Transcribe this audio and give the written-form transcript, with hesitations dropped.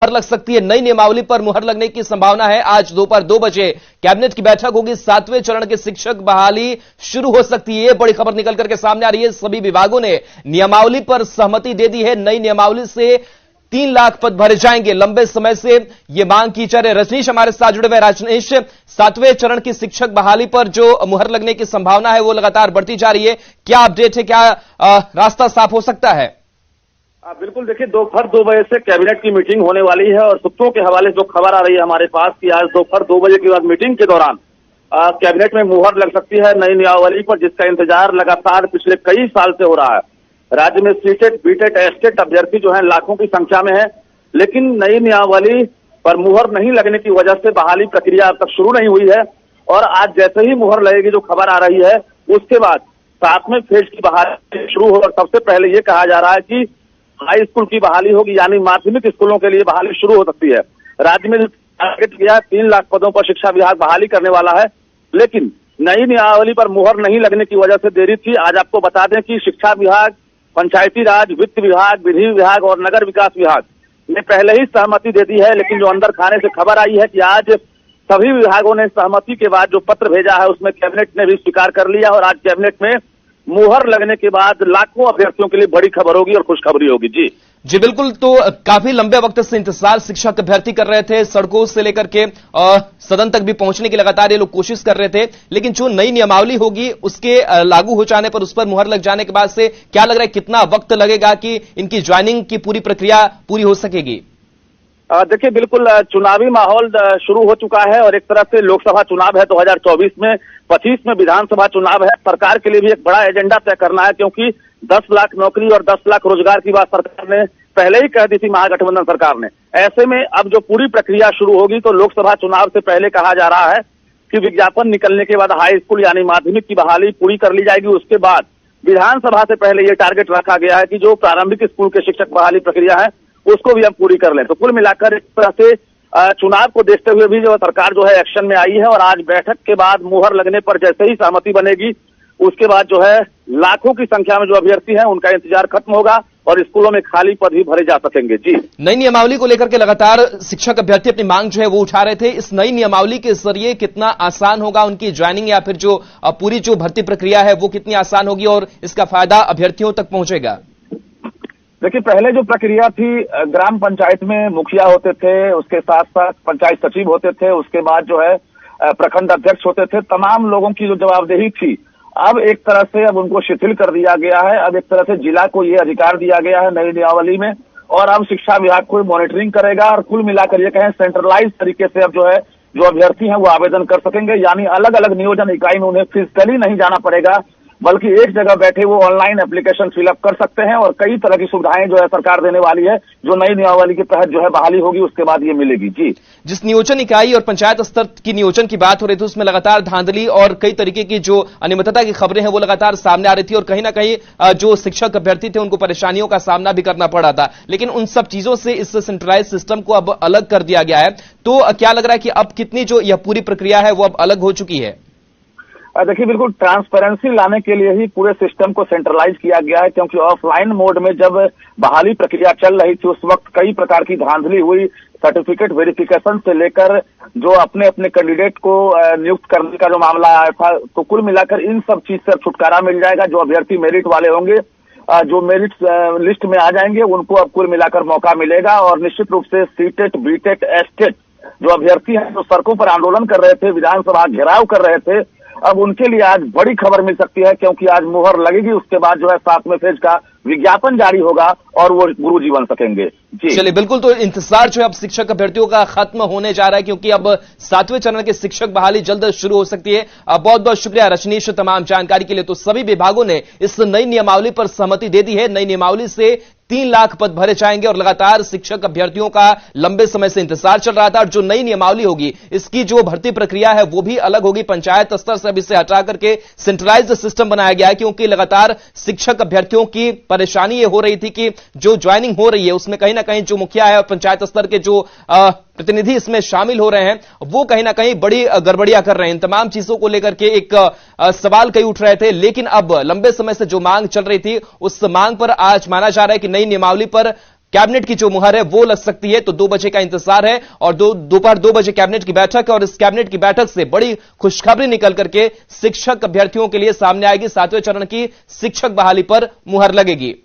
लग सकती है। नई नियमावली पर मुहर लगने की संभावना है। आज दोपहर 2 बजे कैबिनेट की बैठक होगी। 7वें चरण के शिक्षक बहाली शुरू हो सकती है। बड़ी खबर निकल करके सामने आ रही है। सभी विभागों ने नियमावली पर सहमति दे दी है। नई नियमावली से 3 लाख पद भरे जाएंगे। लंबे समय से यह मांग की जा रही है। रजनीश हमारे साथ जुड़े हुए। रजनीश, 7वें चरण की शिक्षक बहाली पर जो मुहर लगने की संभावना है वो लगातार बढ़ती जा रही है। क्या अपडेट है? क्या रास्ता साफ हो सकता है? बिल्कुल, देखिए दोपहर 2 बजे से कैबिनेट की मीटिंग होने वाली है और सूत्रों के हवाले जो खबर आ रही है हमारे पास कि आज दोपहर 2 बजे के बाद मीटिंग के दौरान कैबिनेट में मुहर लग सकती है नई नियमावली पर, जिसका इंतजार लगातार पिछले कई साल से हो रहा है। राज्य में सीटेट, बीटेट, एस्टेट अभ्यर्थी जो है लाखों की संख्या में है, लेकिन नई नियमावली पर मुहर नहीं लगने की वजह से बहाली प्रक्रिया अब तक शुरू नहीं हुई है। और आज जैसे ही मुहर लगेगी, जो खबर आ रही है, उसके बाद 7वें फेज की बहाली शुरू हो। और सबसे पहले ये कहा जा रहा है कि हाई स्कूल की बहाली होगी, यानी माध्यमिक स्कूलों के लिए बहाली शुरू हो सकती है। राज्य में टारगेट किया 3 लाख पदों पर शिक्षा विभाग बहाली करने वाला है, लेकिन नई नियमावली पर मुहर नहीं लगने की वजह से देरी थी। आज आपको बता दें कि शिक्षा विभाग, पंचायती राज, वित्त विभाग, विधि विभाग और नगर विकास विभाग ने पहले ही सहमति दे दी है, लेकिन जो अंदर खाने से खबर आई है कि आज सभी विभागों ने सहमति के बाद जो पत्र भेजा है उसमें कैबिनेट ने भी स्वीकार कर लिया। और आज कैबिनेट में मुहर लगने के बाद लाखों अभ्यर्थियों के लिए बड़ी खबर होगी और खुशखबरी होगी। जी बिल्कुल। तो काफी लंबे वक्त से इंतजार शिक्षक अभ्यर्थी कर रहे थे। सड़कों से लेकर के सदन तक भी पहुंचने की लगातार ये लोग कोशिश कर रहे थे, लेकिन जो नई नियमावली होगी उसके लागू हो जाने पर, उस पर मुहर लग जाने के बाद से क्या लग रहा है कितना वक्त लगेगा कि इनकी ज्वाइनिंग की पूरी प्रक्रिया पूरी हो सकेगी? देखिए, बिल्कुल चुनावी माहौल शुरू हो चुका है और एक तरह से लोकसभा चुनाव है 2024 में, 25 में विधानसभा चुनाव है। सरकार के लिए भी एक बड़ा एजेंडा तय करना है, क्योंकि 10 लाख नौकरी और 10 लाख रोजगार की बात सरकार ने पहले ही कह दी थी, महागठबंधन सरकार ने। ऐसे में अब जो पूरी प्रक्रिया शुरू होगी, तो लोकसभा चुनाव से पहले कहा जा रहा है कि विज्ञापन निकलने के बाद हाई स्कूल यानी माध्यमिक की बहाली पूरी कर ली जाएगी। उसके बाद विधानसभा से पहले ये टारगेट रखा गया है कि जो प्रारंभिक स्कूल के शिक्षक बहाली प्रक्रिया है उसको भी हम पूरी कर लें। तो कुल मिलाकर इस तरह से चुनाव को देखते हुए भी जो सरकार जो है एक्शन में आई है। और आज बैठक के बाद मुहर लगने पर जैसे ही सहमति बनेगी, उसके बाद जो है लाखों की संख्या में जो अभ्यर्थी हैं उनका इंतजार खत्म होगा और स्कूलों में खाली पद भी भरे जा सकेंगे। जी, नई नियमावली को लेकर के लगातार शिक्षक अभ्यर्थी अपनी मांग जो है वो उठा रहे थे। इस नई नियमावली के जरिए कितना आसान होगा उनकी ज्वाइनिंग, या फिर जो पूरी जो भर्ती प्रक्रिया है वो कितनी आसान होगी और इसका फायदा अभ्यर्थियों तक पहुंचेगा? देखिए, पहले जो प्रक्रिया थी, ग्राम पंचायत में मुखिया होते थे, उसके साथ साथ पंचायत सचिव होते थे, उसके बाद जो है प्रखंड अध्यक्ष होते थे। तमाम लोगों की जो जवाबदेही थी, अब एक तरह से अब उनको शिथिल कर दिया गया है। अब एक तरह से जिला को ये अधिकार दिया गया है नई नियमावली में, और अब शिक्षा विभाग को मॉनिटरिंग करेगा। और कुल मिलाकर ये कहें सेंट्रलाइज तरीके से अब जो है जो अभ्यर्थी हैं वो आवेदन कर सकेंगे, यानी अलग अलग नियोजन इकाई में उन्हें फिजिकली नहीं जाना पड़ेगा, बल्कि एक जगह बैठे वो ऑनलाइन एप्लीकेशन फिलअप कर सकते हैं। और कई तरह की सुविधाएं जो है सरकार देने वाली है, जो नई नियमावली के तहत जो है बहाली होगी उसके बाद ये मिलेगी। जी, जिस नियोजन इकाई और पंचायत स्तर की नियोजन की बात हो रही थी, उसमें लगातार धांधली और कई तरीके की जो अनियमितता की खबरें हैं वो लगातार सामने आ रही थी, और कहीं ना कहीं जो शिक्षक अभ्यर्थी थे उनको परेशानियों का सामना भी करना पड़ा था। लेकिन उन सब चीजों से इस सेंट्रलाइज सिस्टम को अब अलग कर दिया गया है। तो क्या लग रहा है कि अब कितनी जो यह पूरी प्रक्रिया है वो अब अलग हो चुकी है? देखिए, बिल्कुल ट्रांसपेरेंसी लाने के लिए ही पूरे सिस्टम को सेंट्रलाइज किया गया है, क्योंकि ऑफलाइन मोड में जब बहाली प्रक्रिया चल रही थी उस वक्त कई प्रकार की धांधली हुई। सर्टिफिकेट वेरिफिकेशन से लेकर जो अपने अपने कैंडिडेट को नियुक्त करने का जो मामला आया था, तो कुल मिलाकर इन सब चीज से छुटकारा मिल जाएगा। जो अभ्यर्थी मेरिट वाले होंगे, जो मेरिट लिस्ट में आ जाएंगे, उनको अब कुल मिलाकर मौका मिलेगा। और निश्चित रूप से सीटेट, बीटेट, एस्टेट जो अभ्यर्थी हैं जो सड़कों पर आंदोलन कर रहे थे, विधानसभा घेराव कर रहे थे, अब उनके लिए आज बड़ी खबर मिल सकती है, क्योंकि आज मुहर लगेगी। उसके बाद जो है 7वें फेज का विज्ञापन जारी होगा और वो गुरुजी बन सकेंगे। जी चलिए, बिल्कुल। तो इंतजार जो है अब शिक्षक अभ्यर्थियों का खत्म होने जा रहा है, क्योंकि अब 7वें चरण के शिक्षक बहाली जल्द शुरू हो सकती है। बहुत बहुत शुक्रिया रजनीश तमाम जानकारी के लिए। तो सभी विभागों ने इस नई नियमावली पर सहमति दे दी है। नई नियमावली से 3 लाख पद भरे जाएंगे और लगातार शिक्षक अभ्यर्थियों का लंबे समय से इंतजार चल रहा था। और जो नई नियमावली होगी, इसकी जो भर्ती प्रक्रिया है वो भी अलग होगी। पंचायत स्तर से अब इसे हटा करके सेंट्रलाइज्ड सिस्टम बनाया गया है, क्योंकि लगातार शिक्षक अभ्यर्थियों की परेशानी ये हो रही थी कि जो ज्वाइनिंग हो रही है उसमें कहीं ना कहीं जो मुखिया है और पंचायत स्तर के जो प्रतिनिधि इसमें शामिल हो रहे हैं वो कहीं ना कहीं बड़ी गड़बड़ियां कर रहे हैं। इन तमाम चीजों को लेकर के एक सवाल कई उठ रहे थे, लेकिन अब लंबे समय से जो मांग चल रही थी उस मांग पर आज माना जा रहा है कि नई नियमावली पर कैबिनेट की जो मुहर है वो लग सकती है। तो 2 बजे का इंतजार है और दोपहर 2 बजे कैबिनेट की बैठक है और इस कैबिनेट की बैठक से बड़ी खुशखबरी निकल करके शिक्षक अभ्यर्थियों के लिए सामने आएगी। 7वें चरण की शिक्षक बहाली पर मुहर लगेगी।